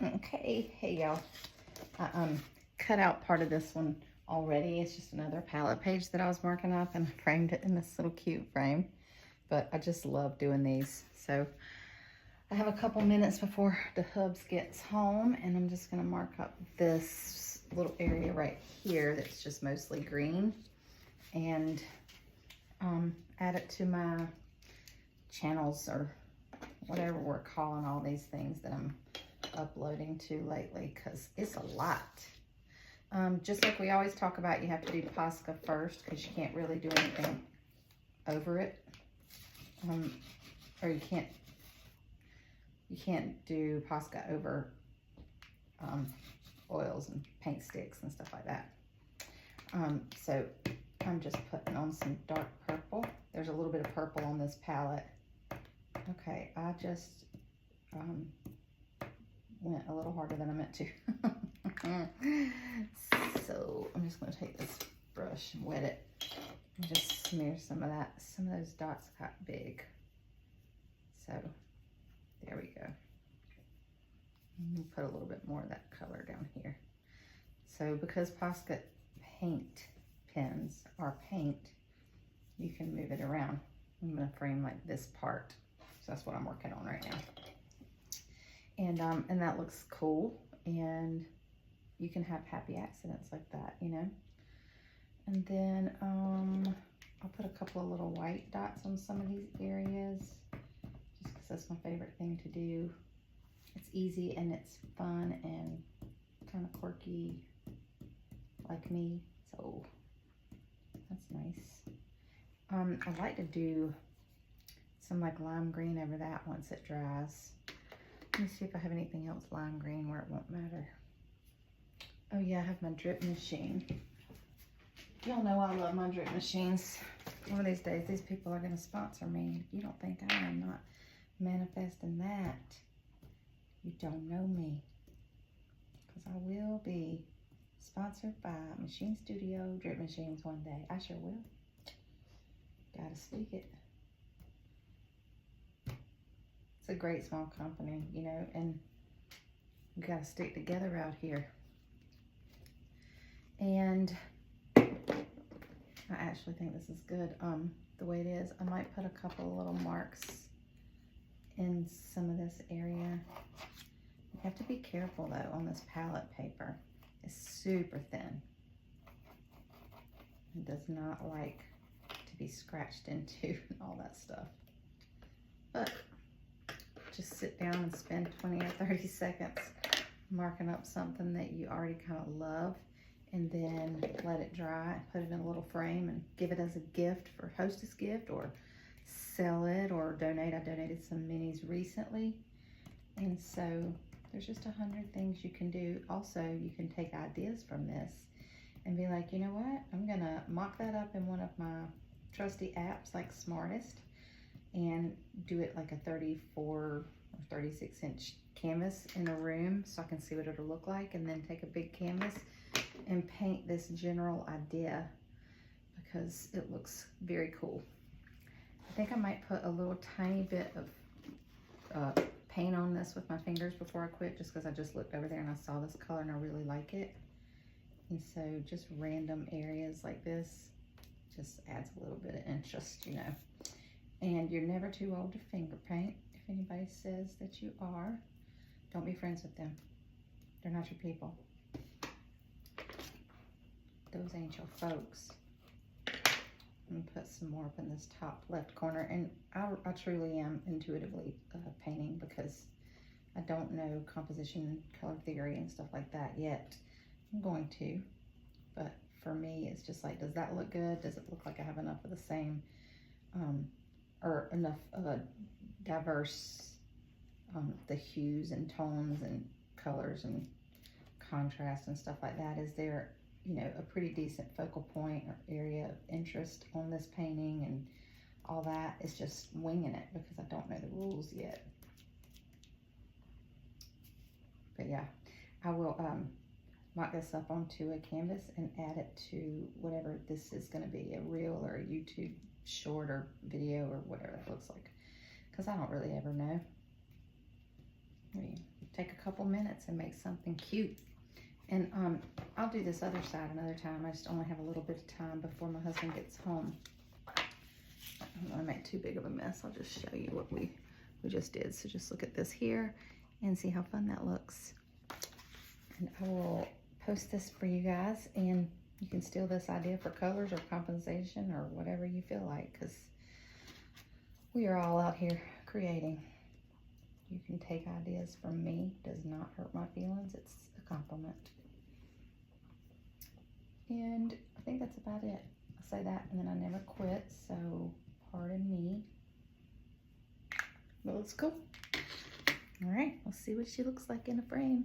Okay, hey y'all. I cut out part of this one already. It's just another palette page that I was marking up, and I framed it in this little cute frame. But I just love doing these. So I have a couple minutes before the hubs gets home, and I'm just gonna mark up this little area right here that's just mostly green, and add it to my channels, or whatever we're calling all these things that I'm uploading to lately, because it's a lot. Just like we always talk about, you have to do Posca first, because you can't really do anything over it. Or you can't do Posca over oils and paint sticks and stuff like that. So I'm just putting on some dark purple. There's a little bit of purple on this palette. Okay, I just went a little harder than I meant to. So I'm just going to take this brush and wet it and just smear some of that. Some of those dots got big. So there we go. Put a little bit more of that color down here. So because Posca paint pens are paint, you can move it around. I'm going to frame like this part. So that's what I'm working on right now. And that looks cool, and you can have happy accidents like that, you know. And then I'll put a couple of little white dots on some of these areas, just because that's my favorite thing to do. It's easy and it's fun and kind of quirky like me, so that's nice. I like to do some like lime green over that once it dries. Let me see if I have anything else lime green where it won't matter. Oh yeah, I have my drip machine. Y'all know I love my drip machines. One of these days, these people are going to sponsor me. If you don't think I am not manifesting that, you don't know me. Because I will be sponsored by Machine Studio Drip Machines one day. I sure will. Gotta speak it. It's a great small company, you know, and we gotta stick together out here. And I actually think this is good the way it is. I might put a couple of little marks in some of this area. You have to be careful though on this palette paper. It's super thin. It does not like to be scratched into and all that stuff. But just sit down and spend 20 or 30 seconds marking up something that you already kind of love, and then let it dry and put it in a little frame and give it as a gift for hostess gift, or sell it or donate. I donated some minis recently, and so there's just 100 things you can do. Also, you can take ideas from this and be like, you know what, I'm gonna mock that up in one of my trusty apps like Smartest, and do it like a 34 or 36 inch canvas in a room so I can see what it'll look like, and then take a big canvas and paint this general idea, because it looks very cool. I think I might put a little tiny bit of paint on this with my fingers before I quit, just because I just looked over there and I saw this color and I really like it. And so just random areas like this just adds a little bit of interest, you know. And you're never too old to finger paint. If anybody says that you are, don't be friends with them. They're not your people. Those ain't your folks. I'm gonna put some more up in this top left corner. And I truly am intuitively painting, because I don't know composition, color theory, and stuff like that yet. I'm going to, but for me, it's just like, does that look good? Does it look like I have enough of the same, or enough of a diverse, the hues and tones and colors and contrast and stuff like that? Is there, you know, a pretty decent focal point or area of interest on this painting and all that? It's just winging it, because I don't know the rules yet. But yeah, I will mock this up onto a canvas and add it to whatever this is going to be, a reel or a YouTube short or video or whatever that looks like, because I don't really ever know. We take a couple minutes and make something cute. And I'll do this other side another time. I just only have a little bit of time before my husband gets home. I don't want to make too big of a mess. I'll just show you what we just did. So just look at this here and see how fun that looks. And I will post this for you guys, and you can steal this idea for colors or compensation or whatever you feel like, because we are all out here creating. You can take ideas from me. It does not hurt my feelings. It's a compliment. And I think that's about it. I say that and then I never quit, so pardon me. But looks cool. All right, let's see what she looks like in a frame.